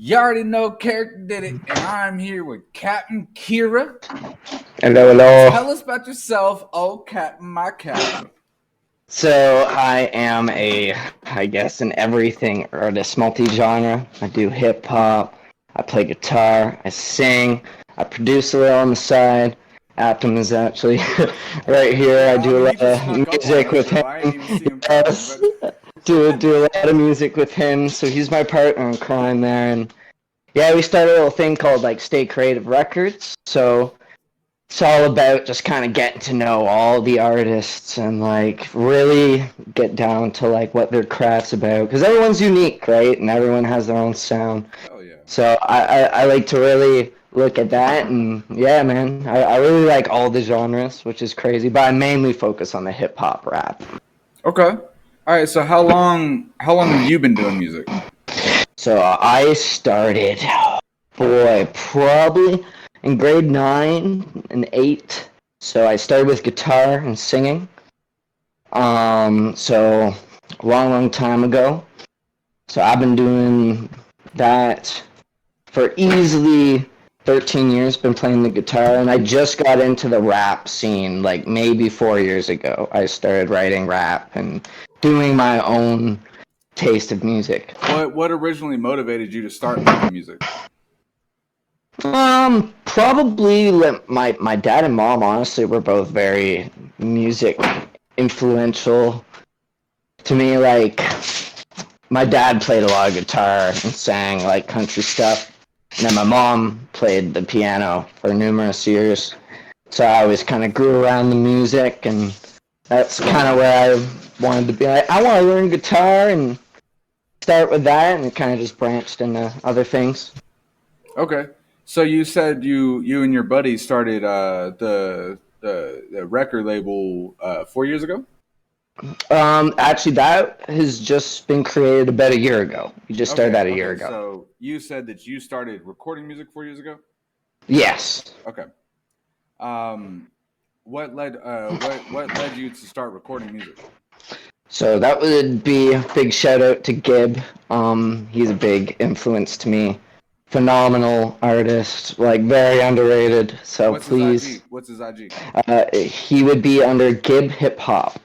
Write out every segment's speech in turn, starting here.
You already know Karikter did it, and I'm here with Captain Kira. Hello, hello. Tell us about yourself, oh Captain, my Captain. So I am I guess, an everything artist, multi-genre. I do hip hop, I play guitar, I sing, I produce a little on the side. Aptum is actually right here. I Yeah, I do a mean, he lot just of snuck up on music us, with bro. I ain't him. even see him coming, Yes, but do a lot of music with him. So he's my partner in crime there, and yeah, we started a little thing called like Stay Creative Records. So it's all about just kind of getting to know all the artists and like really get down to like what their craft's about, because everyone's unique, right? And everyone has their own sound. hell yeah. So I like to really look at that, and yeah, man, I really like all the genres, which is crazy, but I mainly focus on the hip hop rap. Okay. All right. So how long have you been doing music? So I started, boy, probably in grade 9 and 8. So I started with guitar and singing. So a long time ago. So I've been doing that for easily 13 years, been playing the guitar, and I just got into the rap scene like maybe 4 years ago. I started writing rap and doing my own taste of music. What originally motivated you to start making music? Probably my dad and mom honestly were both very music influential to me. Like, my dad played a lot of guitar and sang like country stuff, and then my mom played the piano for numerous years. So I always kind of grew around the music, and that's kind of where I wanted to be. Like, I want to learn guitar and start with that, and it kind of just branched into other things. Okay. So you said you and your buddy started the record label 4 years ago. Actually, that has just been created about a year ago. We just started Okay. that a year Okay. ago. So you said that you started recording music 4 years ago. Yes. Okay. Um, what led you to start recording music? So that would be a big shout out to Gib. He's a big influence to me. Phenomenal artist, like very underrated. So What's his please, IG? What's his IG? he would be under Gib Hip Hop,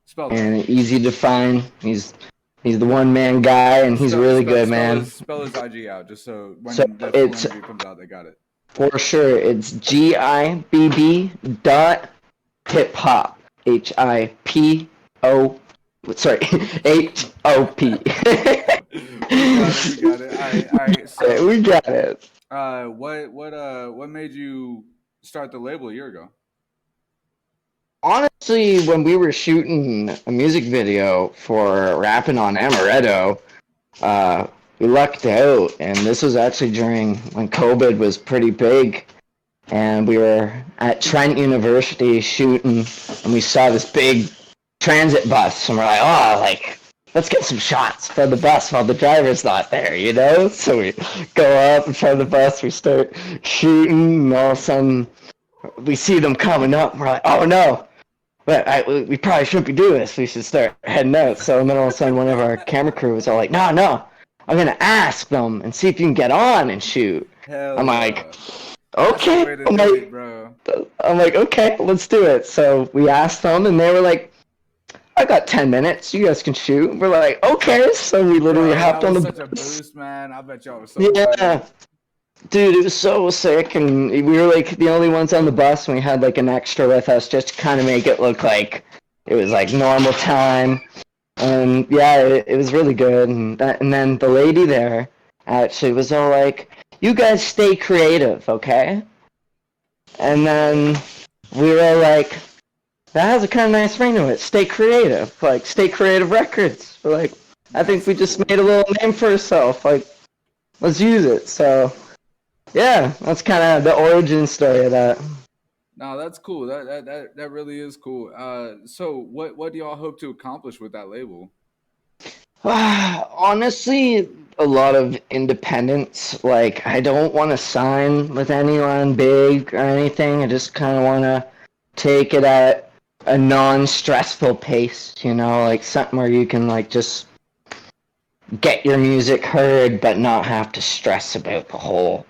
Spell that. and easy to find. He's the one man guy, and he's Spell really spell good, spell man. his spell his IG out, just so So when the full it's interview comes out, they got it. for sure. It's GIBB dot hip hop. HIPO. Sorry, HOP. We got it. We got it. All right. All right. So, We got it. what made you start the label a year ago? Honestly, when we were shooting a music video for rapping on Amaretto, uh, we lucked out, and this was actually during when COVID was pretty big, and we were at Trent University shooting, and we saw this big transit bus, and we're like, oh, like, let's get some shots for the bus while the driver's not there, you know? So we go up in front of the bus, we start shooting, and all of a sudden we see them coming up, and we're like, oh no. But we probably shouldn't be doing this. We should start heading out. So then all of a sudden, one of our camera crew was all like, no, I'm going to ask them and see if you can get on and shoot. Hell I'm yeah. like, That's the okay. way to do it, bro. I'm like, okay, let's do it. So we asked them, and they were like, I got 10 minutes. You guys can shoot. We're like, okay. So we literally Bro, that hopped on was the such a bus. boost, man. I bet y'all was so excited. Yeah. Dude, it was so sick, and we were like the only ones on the bus, and we had like an extra with us just to kind of make it look like it was like normal time. And yeah, it was really good. And then the lady there actually was all like, "You guys stay creative, okay?" And then we were like, "That has a kind of nice ring to it. Stay creative, like Stay Creative Records." We're like, I think That's we just cool. made a little name for ourselves. Like, let's use it. So yeah, that's kind of the origin story of that. No, that's cool. That really is cool. So what do y'all hope to accomplish with that label? Honestly, a lot of independence. Like, I don't want to sign with anyone big or anything. I just kind of want to take it at a non-stressful pace, like something where you can, like, just get your music heard, but not have to stress about the whole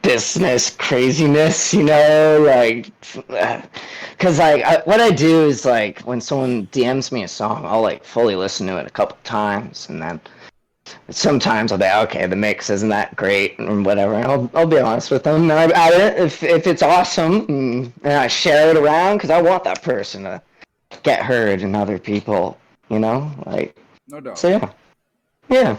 business craziness, like, because what I do is like when someone DMs me a song, I'll like fully listen to it a couple times, and then sometimes I'll be okay, the mix isn't that great or whatever, and I'll be honest with them, and I add it if it's awesome, and I share it around because I want that person to get heard and other people, like, No doubt. so yeah.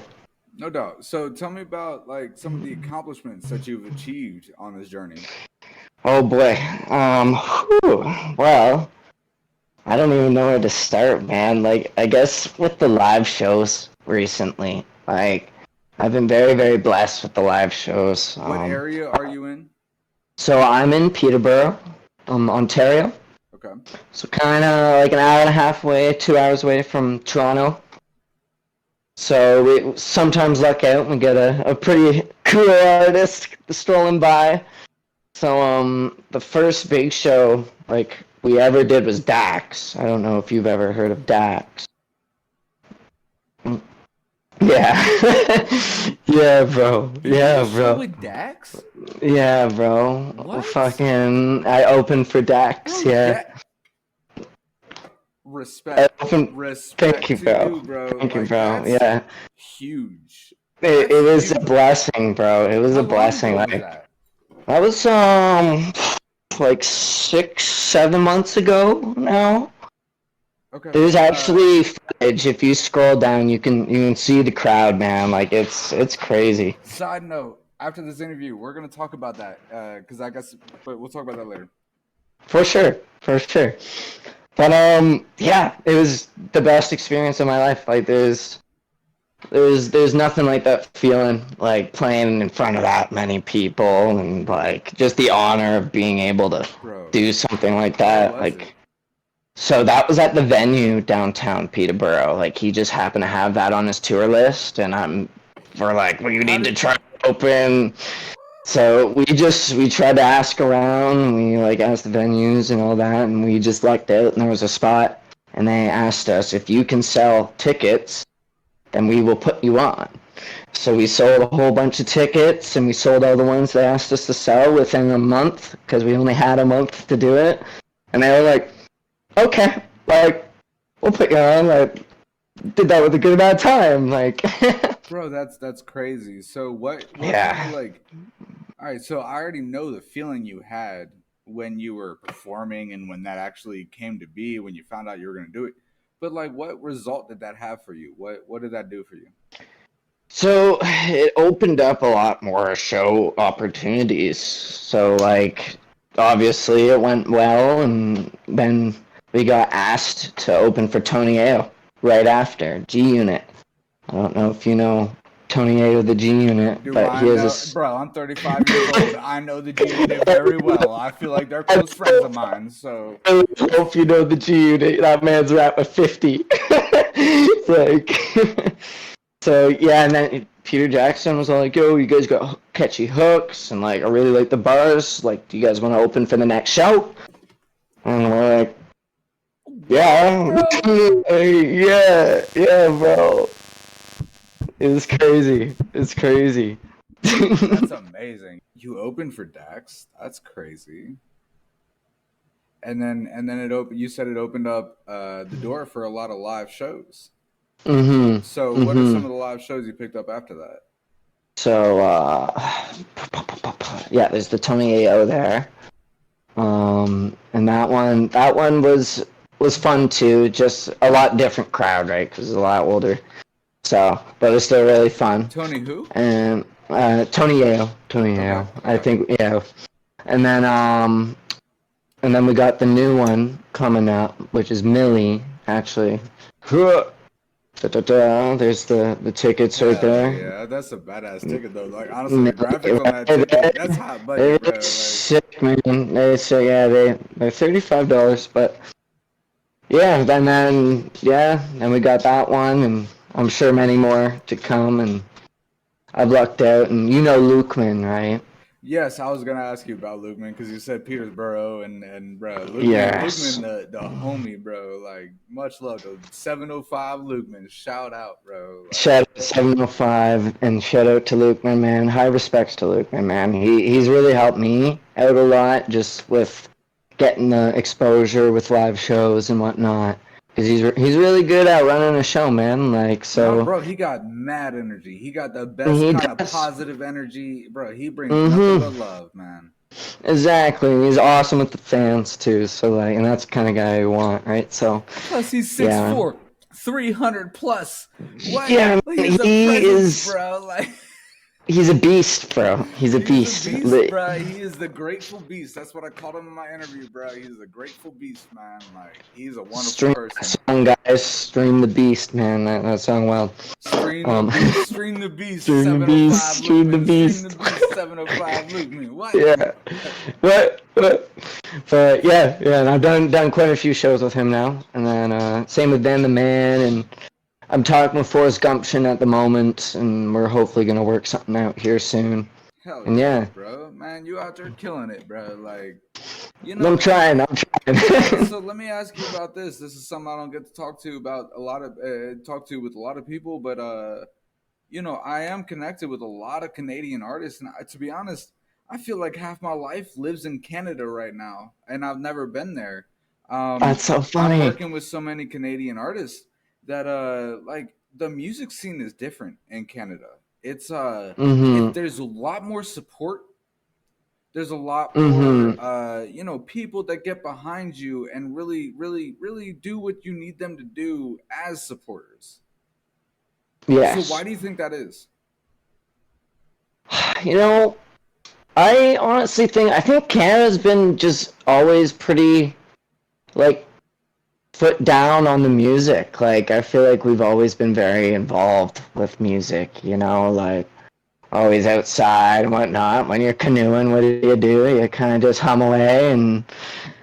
No doubt. So tell me about like some of the accomplishments that you've achieved on this journey. Oh boy. Whew. Well, I don't even know where to start, man. Like, I guess with the live shows recently, like, I've been very, very blessed with the live shows. What area are you in? So I'm in Peterborough, Ontario. Okay. So kind of like an hour and a half away, 2 hours away from Toronto. So we sometimes luck out and we get a pretty cool artist strolling by. So the first big show like we ever did was Dax. I don't know if you've ever heard of Dax. Yeah. Yeah, bro. You did a Yeah, show bro. with Dax? Yeah, bro. What? Fucking I opened for Dax, Bro, yeah. I Respect. opened Thank Respect you, to bro. you, bro. Thank you, Like bro. that's Yeah. huge. It That's was a huge. blessing, bro. It was How a long blessing. ago was Like that? that was like 6, 7 months ago now. Okay. There's actually footage. If you scroll down, you can see the crowd, man. Like it's crazy. Side note, after this interview, we're gonna talk about that because I guess, but we'll talk about that later. For sure, for sure. But yeah, it was the best experience of my life. Like there's nothing like that feeling, like playing in front of that many people, and like just the honor of being able to Bro, do something like where that. was it? Like so that was at the venue downtown Peterborough. Like he just happened to have that on his tour list, and we're like, well, you How need to did try to open. So we tried to ask around. We like asked the venues and all that, and we just lucked out. And there was a spot, and they asked us if you can sell tickets, then we will put you on. So we sold a whole bunch of tickets, and we sold all the ones they asked us to sell within a month because we only had a month to do it. And they were like, okay, like, we'll put you on. Like, did that with a good amount of time. Like, bro? That's crazy. So what kind of yeah. like? All right, so I already know the feeling you had when you were performing and when that actually came to be when you found out you were going to do it. But like, what result did that have for you? What did that do for you? So it opened up a lot more show opportunities. So, like, obviously it went well, and then we got asked to open for Tony Ayo right after G Unit. I don't know if you know Tony Ayo, the G Unit, Do but I he has know, bro? I'm 35 years old. I know the G Unit very well. I feel like they're close friends of mine. So, I hope you know the G Unit. That man's rap at 50. It's like, so yeah, and then Peter Jackson was all like, "Yo, you guys got catchy hooks, and like I really like the bars. Like, do you guys want to open for the next show?" And we're like, what, "Yeah, bro? yeah, bro." It was crazy. It's crazy. That's amazing. You opened for Dax. That's crazy. And then it opened. You said it opened up the door for a lot of live shows. Mhm. So, what are some Mhm. of the live shows you picked up after that? So yeah, there's the Tony AO there. And that one was fun too. Just a lot different crowd, right? Because it's a lot older. So, but it was still really fun. Tony who? And Tony Okay, Yale, I okay. think, yeah. And then we got the new one coming up, which is Millie, actually. Da-da-da. There's the tickets right Hell there. yeah, that's a badass ticket though. Like honestly, the graphics Millie, on that right ticket, that's there. hot budget, They're bro. Like, sick, man. Yeah, they're $35, but yeah, then we got that one, and I'm sure many more to come, and I've lucked out, and you know Lukeman, right? Yes, I was gonna ask you about Lukeman because you said Petersboro and bro, Lukeman Yes. the homie, bro. Like much love to 705 Lukeman. Shout out, bro. Like Shout out 705 and shout out to Luke, my man. High respects to Luke, my man. He's really helped me out a lot just with getting the exposure with live shows and whatnot. Because he's really good at running a show, man. Like, nah, so bro, he got mad energy. He got the best he kind of does. positive energy, bro. He brings nothing Mm-hmm. but love, man. Exactly. He's awesome with the fans too. So like, and that's the kind of guy you want, right? So Plus, he's six yeah, four, 300 plus. What? yeah. Like, I he's mean, a he presence, is. bro. Like. He's a beast, bro. He's a He's a beast. beast, bro. He is the grateful beast. That's what I called him in my interview, bro. He's a grateful beast, man. Like he's a wonderful Stream that person. song, guys. Stream the beast, man. That song well. Stream the Um, beast, stream the beast. stream the beast. 705 Stream the Lukeman, stream the beast. beast. 705 Lukeman. What? Yeah. What? But yeah, yeah. And I've done quite a few shows with him now, and then same with Dan the Man, and I'm talking with Forrest Gumption at the moment, and we're hopefully gonna work something out here soon. Hell And yes, yeah, bro. Man, you out there killing it, bro. Like, I'm trying. I'm trying. so let me ask you about this. This is something I don't get to talk to about a lot of talk to with a lot of people, but I am connected with a lot of Canadian artists, and to be honest, I feel like half my life lives in Canada right now, and I've never been there. That's so I'm funny. working with so many Canadian artists that like the music scene is different in Canada. Mm-hmm. There's a lot more support. There's a lot more Mm-hmm. people that get behind you and really really really do what you need them to do as supporters. So why Yes. do you think that is? You know, I honestly think Canada's been just always pretty like foot down on the music. Like I feel like we've always been very involved with music, like always outside and whatnot. When you're canoeing, what do? You kind of just hum away and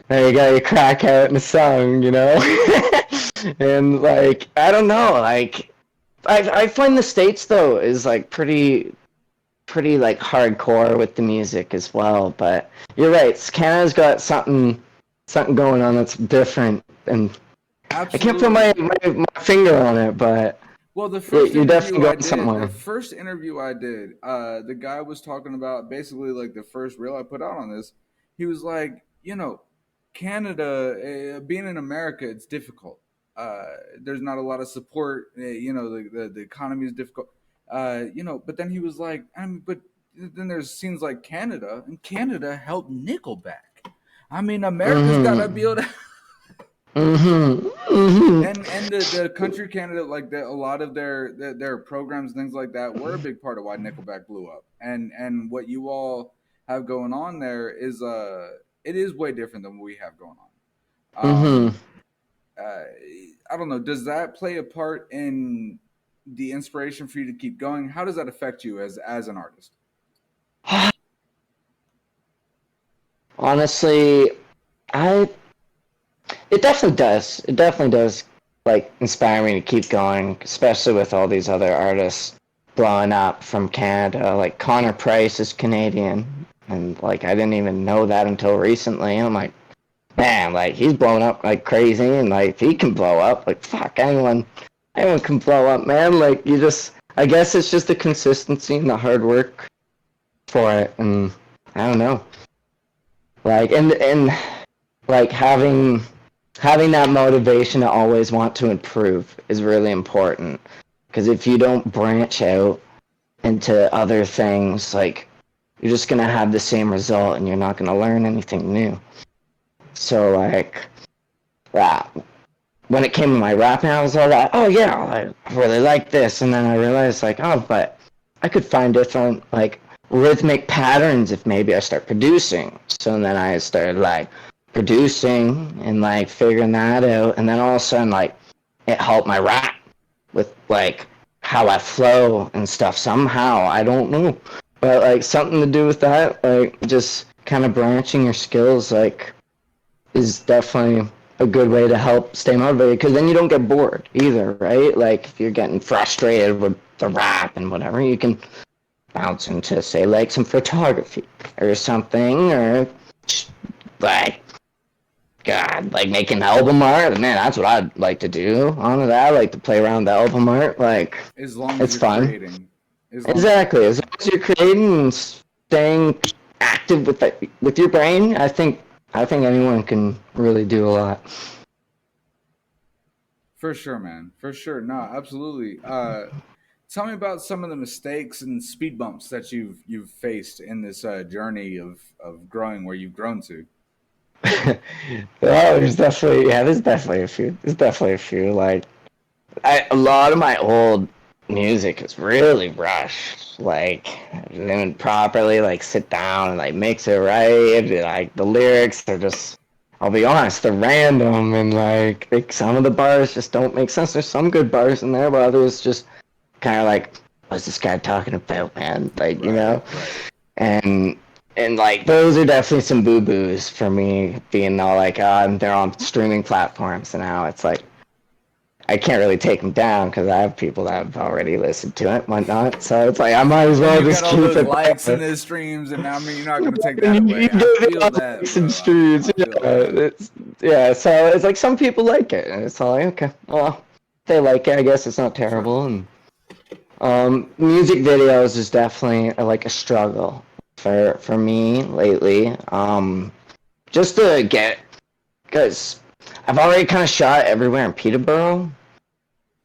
there you go, you crack out in a song. And like, I don't know, like I find the States though is like pretty like hardcore with the music as well. But you're right, Canada's got something going on that's different, and I can't put Absolutely. my finger on it, but Well, you're definitely going somewhere. the first interview I did, the guy was talking about basically like the first reel I put out on this. He was like, Canada, being in America, it's difficult. There's not a lot of support. The economy is difficult. But then he was like, but then there's scenes like Canada, and Canada helped Nickelback. I mean, America's got to be able Mm-hmm. to Mm-hmm. Mm-hmm. and the country Canada, like a lot of their programs, things like that, were a big part of why Nickelback blew up. And what you all have going on there is it is way different than what we have going on. Mm-hmm. Uh, I don't know. Does that play a part in the inspiration for you to keep going? How does that affect you as an artist? Honestly, I it definitely does. It definitely does like inspire me to keep going, especially with all these other artists blowing up from Canada. Like Connor Price is Canadian, and like I didn't even know that until recently. I'm like, man, like he's blowing up like crazy, and like if he can blow up, like fuck anyone can blow up, man. Like I guess it's just the consistency and the hard work for it, and I don't know, like and like having that motivation to always want to improve is really important, because if you don't branch out into other things, like you're just going to have the same result and you're not going to learn anything new. So like uh, when it came to my rapping, I was all like, oh yeah, I really like this, and then I realized like, oh, but I could find different like rhythmic patterns if maybe I start producing. So then I started like producing and like figuring that out, and then all of a sudden like it helped my rap with like how I flow and stuff somehow. I don't know, but like something to do with that, like just kind of branching your skills, like is definitely a good way to help stay motivated, because then you don't get bored either, right? Like if you're getting frustrated with the rap and whatever, you can bounce into, say, like some photography or something, or like, God, like making album art. Man, that's what I'd like to do. Honestly, I like to play around the album art. Like, As long as it's you're fun. creating. As long as you're Exactly. As creating. long as you're creating and staying active with your brain, I think anyone can really do a lot. For sure, man. For sure. No, absolutely. Tell me about some of the mistakes and speed bumps that you've faced in this journey of growing where you've grown to. Well, there's definitely a few. There's definitely a few. Like, a lot of my old music is really rushed. Like, I didn't properly like sit down and like mix it right. Like the lyrics are just, I'll be honest, they're random and like some of the bars just don't make sense. There's some good bars in there, but others just kind of like, what's this guy talking about, man? Like, Right, right. and like those are definitely some boo boos for me, being all like, they're on streaming platforms, and now it's like I can't really take them down because I have people that have already listened to it and whatnot. So it's like I might as And well you got just all keep those it likes and there. the streams, and I mean, you're not gonna take And that you away. give I it feel all that, likes and bro. streams, I feel yeah. that. Yeah, so it's like some people like it, and it's all like, okay, well, they like it. I guess it's not Sure. terrible. And music videos is definitely like a struggle for me lately. Just to get, because I've already kind of shot everywhere in Peterborough.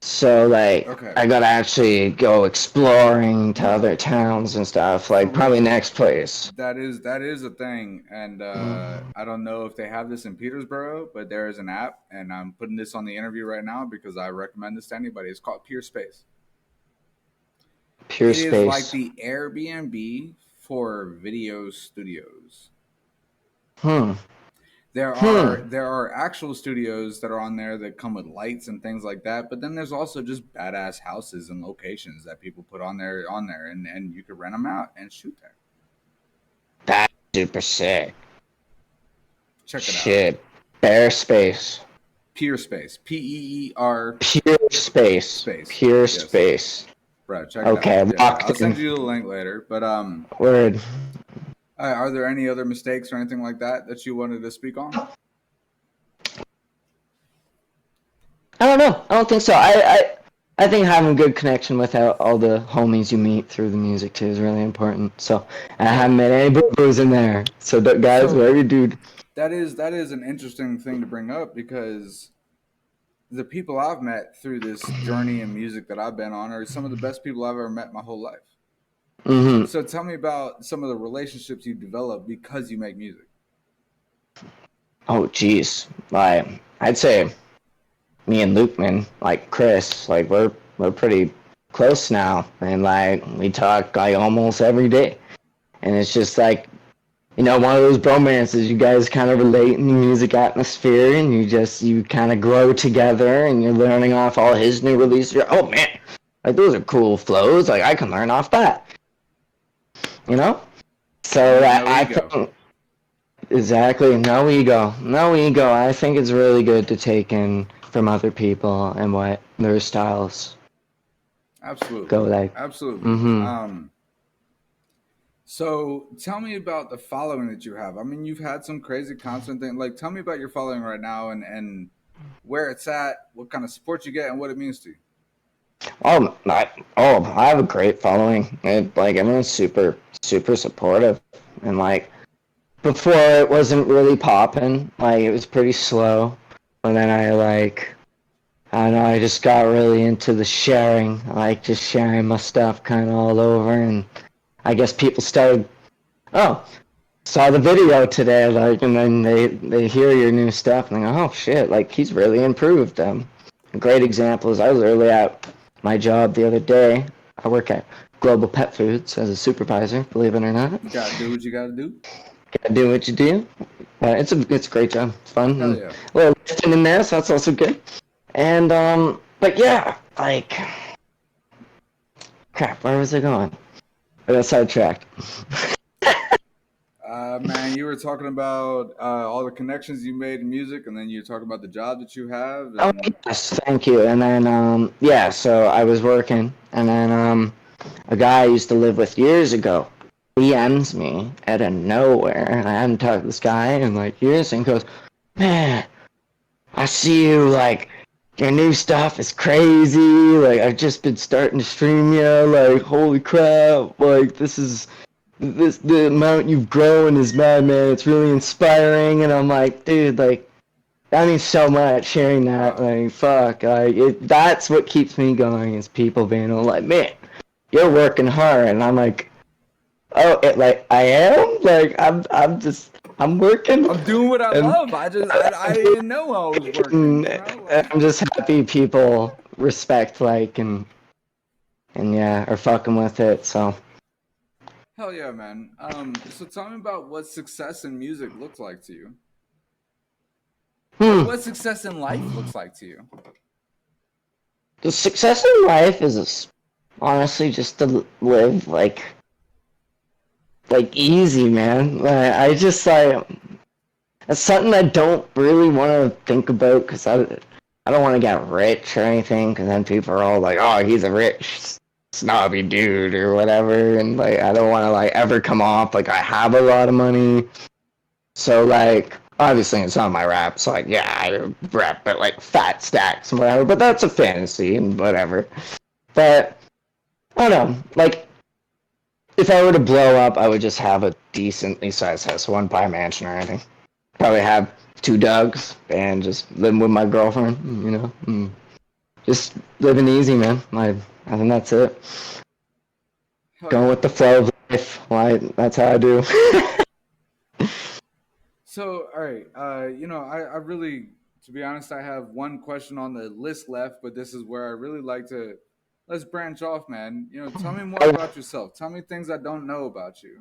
So like Okay. I gotta actually go exploring to other No, towns and stuff. for Like probably real. next place. That is a thing, and Mm. I don't know if they have this in Petersboro, but there is an app, and I'm putting this on the interview right now because I recommend this to anybody. It's called Peer Space. Pure It is like space. the Airbnb for video studios. Hmm. There are Hmm. there are actual studios that are on there that come with lights and things like that, but then there's also just badass houses and locations that people put on there, and you could rent them out and shoot there. That's super sick. Check it out. Shit. Bare space. Peer Space. Peer Pure space. Space. Pure Yes, space. bro. Check it out. Okay, Yeah, I'll locked send in. you the link later. But Word. are there any other mistakes or anything like that you wanted to speak on? I don't know. I don't think so. I think having good connection with all the homies you meet through the music too is really important. So I Yeah. haven't met any boo-boos in there. So guys, So whatever you do, that is an interesting thing to bring up because the people I've met through this journey in music that I've been on are some of the best people I've ever met in my whole life. hmm. So tell me about some of the relationships you developed because you make music. Oh, geez. Like, I'd say me and Luke, man, like Chris, like we're pretty close now, and like we talk like almost every day, and it's just like one of those bromances. You guys kind of relate in the music atmosphere, and you kind of grow together, and you're learning off all his new releases. Oh man, like those are cool flows. Like I can learn off that, you know. So No, I, no I ego. think exactly. No ego. No ego. I think it's really good to take in from other people and what their styles go Absolutely, like. absolutely. Mm-hmm. So tell me about the following that you have. I mean, you've had some crazy constant thing. Like, tell me about your following right now and where it's at, what kind of support you get, and what it means to you. I have a great following. Like everyone's super supportive, and like before it wasn't really popping. Like it was pretty slow, and then I don't know, I just got really into the sharing, like just sharing my stuff kind of all over, and I guess people started, oh, saw the video today, like, and then they hear your new stuff and they go, oh shit, like he's really improved. A great example is I was early at my job the other day. I work at Global Pet Foods as a supervisor, believe it or not. You gotta do what you gotta do. Gotta do what you do. It's a great job. It's fun Hell and yeah. a little lifting in there, so that's also good. And but yeah, like crap, where was I going? I got sidetracked. Man, you were talking about all the connections you made in music, and then you talk about the job that you have, Oh and yes, thank you. And then yeah, so I was working, and then a guy I used to live with years ago DMs me out of nowhere, and I hadn't talked to this guy in like years, and goes, "Man, I see you, like, your new stuff is crazy, like, I've just been starting to stream you, like, holy crap, like, the amount you've grown is mad, man, it's really inspiring," and I'm like, dude, like, that means so much hearing that, Wow. like, fuck, like, that's what keeps me going, is people being all like, man, you're working hard, and I'm like, oh, like, I am? Like, I'm working, I'm doing what I and love. I didn't know I was working, you know? Like, I'm just happy people respect, like, and yeah, are fucking with it, so. hell yeah, man. So tell me about what success in music looks like to you. Or Hmm. what success in life looks like to you. The success in life is honestly just to live, like easy, man. Like, I just, like, it's something I don't really want to think about, because I don't want to get rich or anything, because then people are all like, oh, he's a rich snobby dude or whatever, and like I don't want to like ever come off like I have a lot of money. So like obviously in some of my raps, like yeah, I rap at like fat stacks and whatever, but that's a fantasy and whatever. But I don't know, like if I were to blow up, I would just have a decently sized house. I wouldn't buy a mansion or anything. Probably have two dogs and just living with my girlfriend, you know. Just living easy, man. I think that's it. Hell Going yeah. with the flow of life. Like, that's how I do. So, all right, I really, to be honest, I have one question on the list left, but this is where I really like to let's branch off, man. Tell me more about yourself. Tell me things I don't know about you.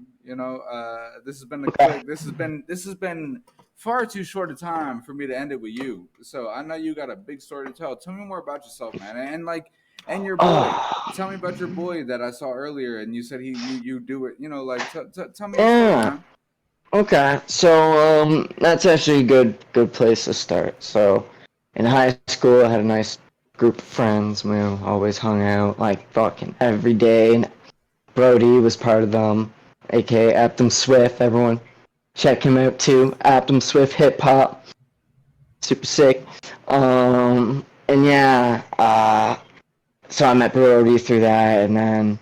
This has been a Okay. quick. This has been far too short a time for me to end it with you. So I know you got a big story to tell. Tell me more about yourself, man, and your boy. Oh, Tell me about your boy that I saw earlier, and you said you do it. Tell me your story, yeah. man. Okay. So that's actually a good place to start. So in high school, I had a nice group of friends. We always hung out like fucking every day, and Brody was part of them, aka Aptum Swift. Everyone check him out too. Aptum Swift Hip Hop, super sick. And yeah, so I met Brody through that, and then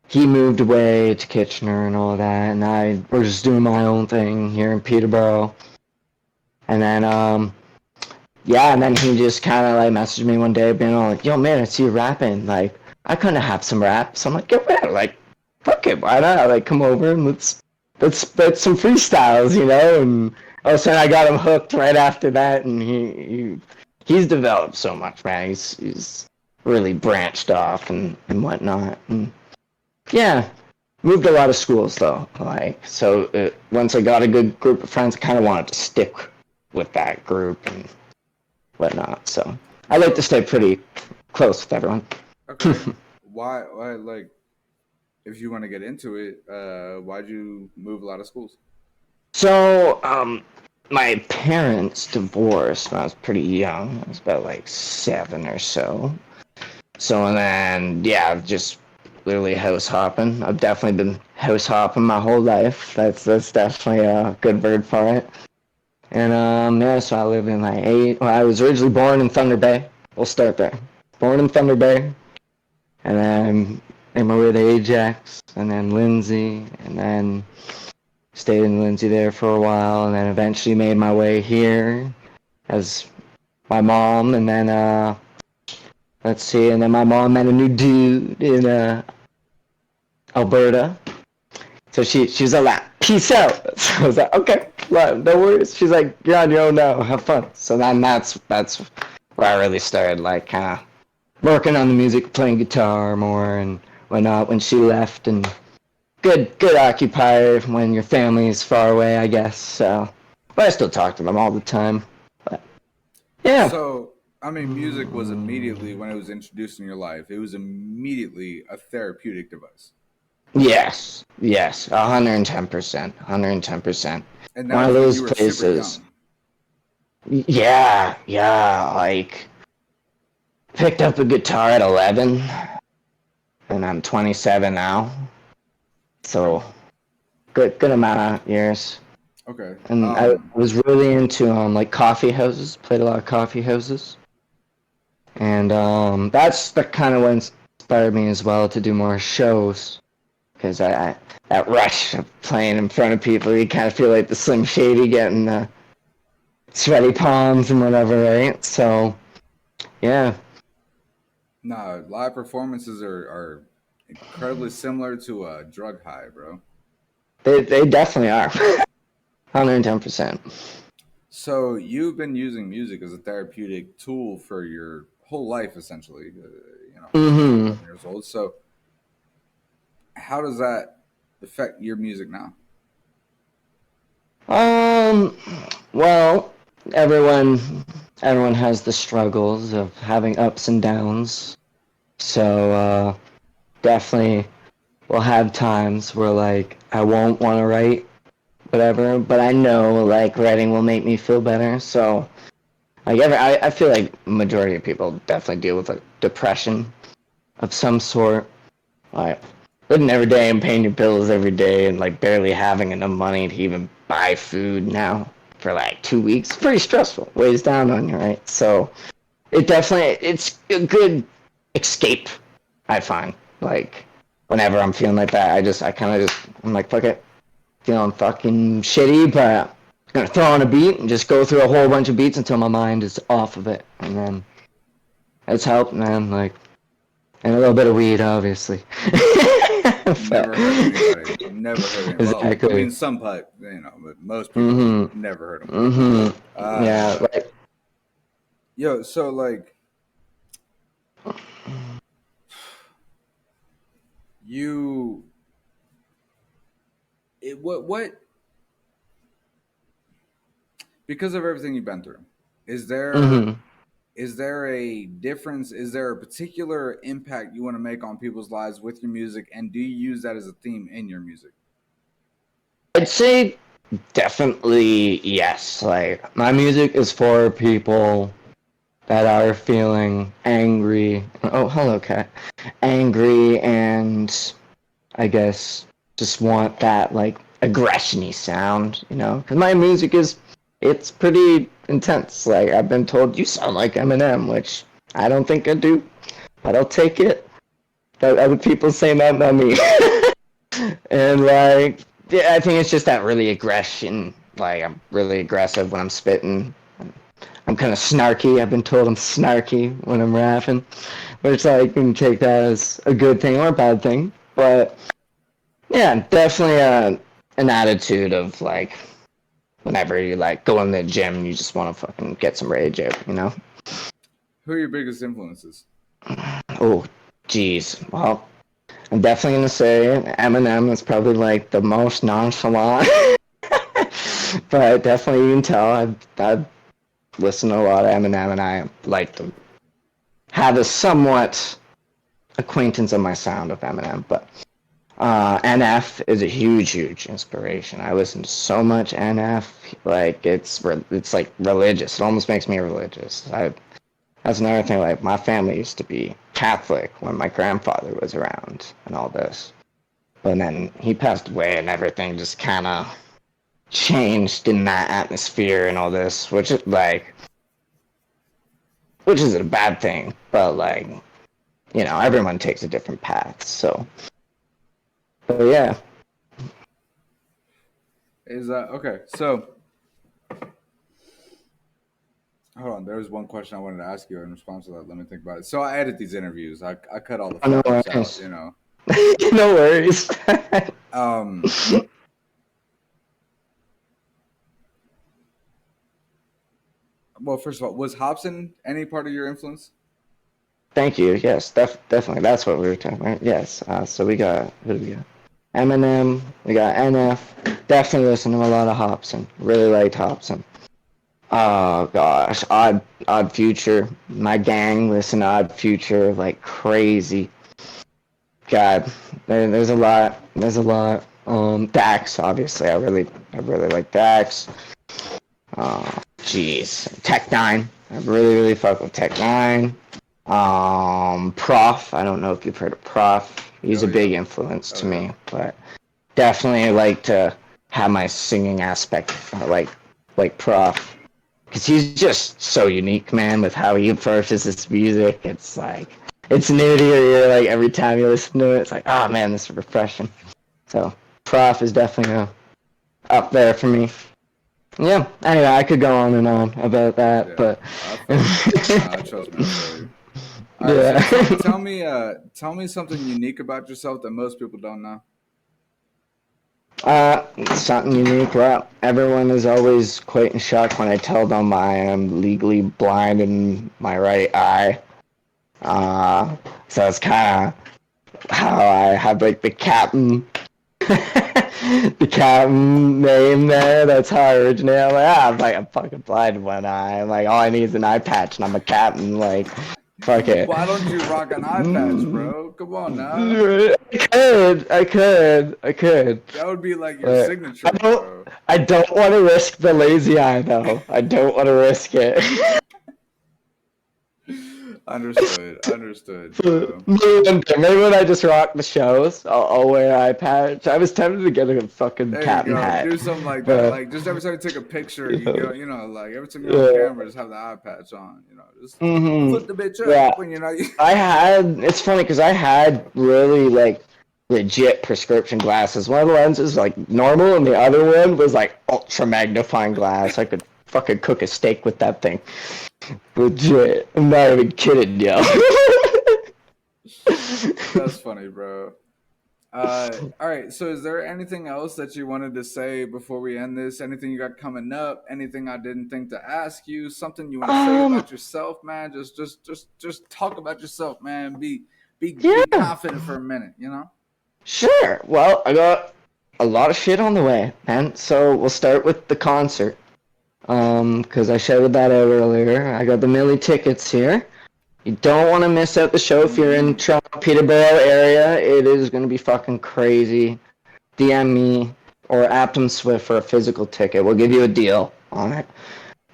he moved away to Kitchener and all that, and I was just doing my own thing here in Peterborough. And then, yeah, and then he just kind of like messaged me one day, being all like, "Yo, man, I see you rapping. Like, I kind of have some raps." I'm like, "Yo, man, like, fuck it, why not? Like, come over and let's spit some freestyles, you know?" And all of a sudden, I got him hooked right after that, and he's developed so much, man. He's really branched off and whatnot, and yeah, moved a lot of schools though. Like, so once I got a good group of friends, I kind of wanted to stick with that group and whatnot. So I like to So stay pretty close with everyone. okay, why like if you want to get into it, why'd you move a lot of schools? So my parents divorced when I was pretty young. I was about like 7 or so. So and then yeah, just literally house hopping. I've definitely been house hopping my whole life. That's definitely a good word for it. And yeah, so I live in like eight. Well, I was originally born in Thunder Bay. We'll start there. Born in Thunder Bay, and then made my way to Ajax, and then Lindsay, and then stayed in Lindsay there for a while, and then eventually made my way here as my mom, and then let's see, and then my mom met a new dude in Alberta. So she's like, peace out. So I was like, okay, well, no worries. She's like, you're on your own now, have fun. So then that's where I really started like kind of working on the music, playing guitar more and whatnot. When she left, and good occupier when your family is far away, I guess. So, but I still talk to them all the time. But yeah, So I mean, music was immediately when it was introduced in your life. It was immediately a therapeutic device, yes, 110%, 110%. and that One of was when those you were super places. young. Yeah, like picked up a guitar at 11, and I'm 27 now. Okay. So good amount of years. Okay. And I was really into like coffee houses. Played a lot of coffee houses, and that's the kind of what inspired me as well to do more shows. Because I that rush of playing in front of people, you kind of feel like the Slim Shady getting the sweaty palms and whatever, right? So yeah, No, live performances are incredibly similar to a drug high, bro. they definitely are, 110%. So you've been using music as a therapeutic tool for your whole life, essentially. Since you're Mm-hmm. 11 years old. So how does that affect your music now? Um, well, everyone has the struggles of having ups and downs. So definitely will have times where like I won't want to write whatever, but I know like writing will make me feel better. So like I feel like majority of people definitely deal with like depression of some sort. Like living every day and paying your bills every day and like barely having enough money to even buy food now for like 2 weeks. Pretty stressful. Weighs down on you, right? So it's a good escape, I find. Like whenever I'm feeling like that, I'm like, fuck it. Feeling fucking shitty, but I'm gonna throw on a beat and just go through a whole bunch of beats until my mind is off of it. And then it's helped, man. Like, and a little bit of weed, obviously. But, Never hurt anybody. Never hurt anybody. Well, I exactly. mean, some pipe, but most people Mm-hmm. never hurt them. Yeah. Like, Yo, so like you, what because of everything you've been through, is there mm-hmm. is there a difference? Is there a particular impact you want to make on people's lives with your music, and do you use that as a theme in your music? I'd say definitely yes. Like, my music is for people that are feeling angry. Oh, hello, cat. Angry and I guess just want that like aggression-y sound, you know? Because my music it's pretty intense. Like I've been told you sound like Eminem, which I don't think I do, but I'll take it. That other people saying that about me, and like yeah, I think it's just that really aggression. Like I'm really aggressive when I'm spitting. I'm kind of snarky. I've been told I'm snarky when I'm rapping, which like you can take that as a good thing or a bad thing, but yeah, definitely an attitude of like whenever you like go in the gym, you just want to fucking get some rage out, you know? Who are your biggest influences? Oh, geez. Well, I'm definitely gonna say Eminem is probably like the most nonchalant, but definitely you can tell I've listened to a lot of Eminem and I like to have a somewhat acquaintance of my sound of Eminem, but NF is a huge inspiration. I listen to so much NF, like it's like religious. It almost makes me religious. That's another thing. Like my family used to be Catholic when my grandfather was around and all this, but then he passed away and everything just kind of changed in that atmosphere and all this, which is a bad thing, but like everyone takes a different path. So, but yeah. Is that okay? So hold on. There was one question I wanted to ask you in response to that. Let me think about it. So I edit these interviews. I cut all the No fuck ups out. worries. No worries. Um. Well, first of all, was Hobson any part of your influence? Thank you. Yes, definitely. That's what we were talking about. Yes. So we got who do we got? Eminem. We got NF. Definitely listen to a lot of Hobson. Really liked Hobson. Oh gosh, Odd Future. My gang listen to Odd Future like crazy. God, there's a lot. There's a lot. Dax, obviously. I really like Dax. Jeez, Tech Nine. I really fuck with Tech Nine. Prof. I don't know if you've heard of Prof. He's Hell a yeah. big influence to Hell yeah. me, but definitely like to have my singing aspect like Prof. Because he's just so unique, man, with how he approaches this music. It's like it's new to your ear. Like every time you listen to it, it's like, oh man, this is refreshing. So Prof is definitely up there for me. Yeah. Anyway, I could go on and on about that, Yeah. but I feel you, bro. Nah, trust me, I feel you. All right, so yeah. tell me something unique about yourself that most people don't know. Something unique. Well, everyone is always quite in shock when I tell them I am legally blind in my right eye. So it's kind of how I have like the captain, the captain name there. That's how I originate. I'm fucking blind in one eye. I'm like, all I need is an eye patch, and I'm a captain. Like, fuck it. Why don't you rock an eye patch, Mm, bro? Come on now. I could. That would be like your But signature, bro. I don't want to risk the lazy eye though. I don't want to risk it. Understood. Understood, So, bro. maybe when I just rock the shows, I'll wear eye patch. I was tempted to get a fucking There you captain go. hat, Do something like that. but Like just every time you take a picture, you uh, go, like every time you're on yeah. camera, just have the eye patch on. Just Hmm. flip the bitch up Yeah, when I had. It's funny because I had really like legit prescription glasses. One of the lenses like normal, and the other one was like ultra magnifying glass. I could fucking cook a steak with that thing. Legit. I'm not even kidding, yo. That's funny, bro. All right. So, is there anything else that you wanted to say before we end this? Anything you got coming up? Anything I didn't think to ask you? Something you want to say um, about yourself, man? Just talk about yourself, man. Be yeah, confident for a minute. sure. Well, I got a lot of shit on the way, man. So we'll start with the concert. Because I shouted that out earlier. I got the Millie tickets here. You don't want to miss out the show if you're in Mm-hmm. Toronto, Peterborough area. It is going to be fucking crazy. DM me or Aptum Swift for a physical ticket. We'll give you a deal on it.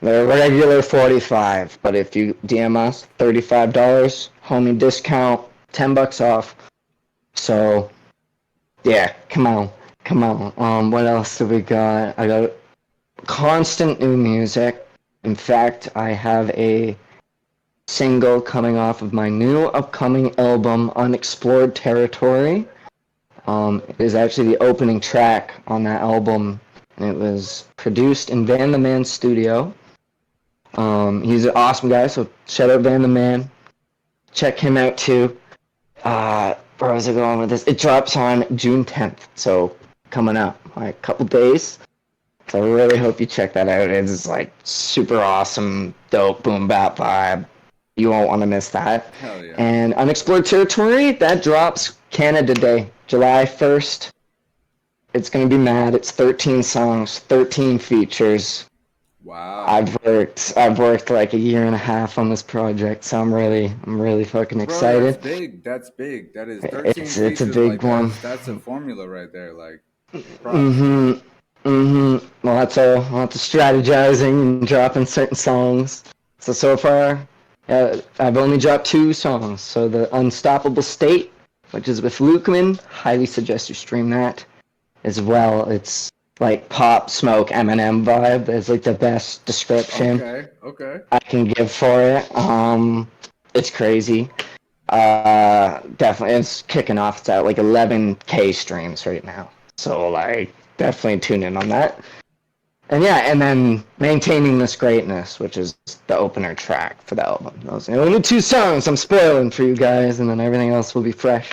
They're regular 45, but if you DM us, $35, homie discount, $10 off. So yeah, come on. What else do we got? I got constant new music. In fact, I have a single coming off of my new upcoming album, Unexplored Territory. It is actually the opening track on that album, and it was produced in Van the Man's studio. He's an awesome guy, so shout out Van the Man. Check him out too. Where was I going with this? It drops on June 10th, so coming up, like a couple days. So I really hope you check that out. It's like super awesome, dope, boom bap vibe. You won't want to miss that. Hell yeah! And Unexplored Territory, that drops Canada Day, July 1st. It's going to be mad. It's 13 songs, 13 features. Wow, I've worked like a year and a half on this project, so I'm really fucking bro, that's excited. big. That's big. That is 13 It's a features. big Like one. that's a formula right there. Like props. Mhm. Mhm. Lots of strategizing and dropping certain songs. So far, I've only dropped two songs. So the Unstoppable State, which is with Lukeman, highly suggest you stream that as well. It's like Pop Smoke Eminem vibe. It's like the best description Okay. Okay. I can give for it. It's crazy. Definitely, it's kicking off. It's at like 11K streams right now. So like, definitely tune in on that. And yeah, and then maintaining this greatness, which is the opener track for the album. Those are the only two songs I'm spoiling for you guys, and then everything else will be fresh.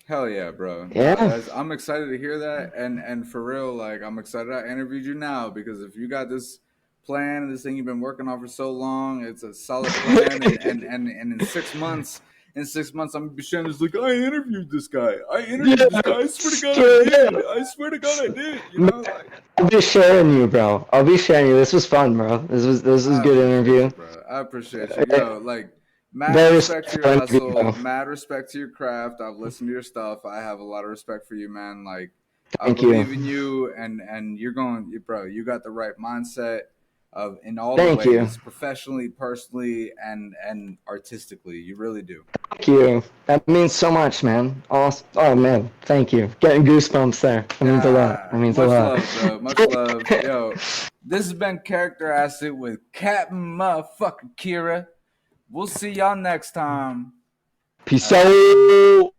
Hell yeah, bro. Nah, Yeah, that's I'm excited to hear that. And for real, like I'm excited I interviewed you now because if you got this plan and this thing you've been working on for so long, it's a solid plan and in 6 months I'm gonna be sharing this like I interviewed this guy. I interviewed this yeah, guy. I swear to God I straight did. up. I swear to God I did. Like I'll be sharing you, bro. I'll be sharing you. This was fun, bro. This was I good appreciate you, interview. bro. I appreciate you. Yo, like mad Very respect to your respectful interview, hustle, bro. mad respect to your craft. I've listened to your stuff. I have a lot of respect for you, man. Like I Thank you. believe in you and you're going, bro, you got the right mindset. of in all the Thank you. ways, professionally, personally, and artistically. You really do. Thank you. That means so much, man. Awesome. Oh man, thank you. Getting goosebumps there. That means a lot. That means a Much lot. love, bro. Much love. Yo, this has been Character Acid with Captain Motherfucking Kira. We'll see y'all next time. Peace All right. out.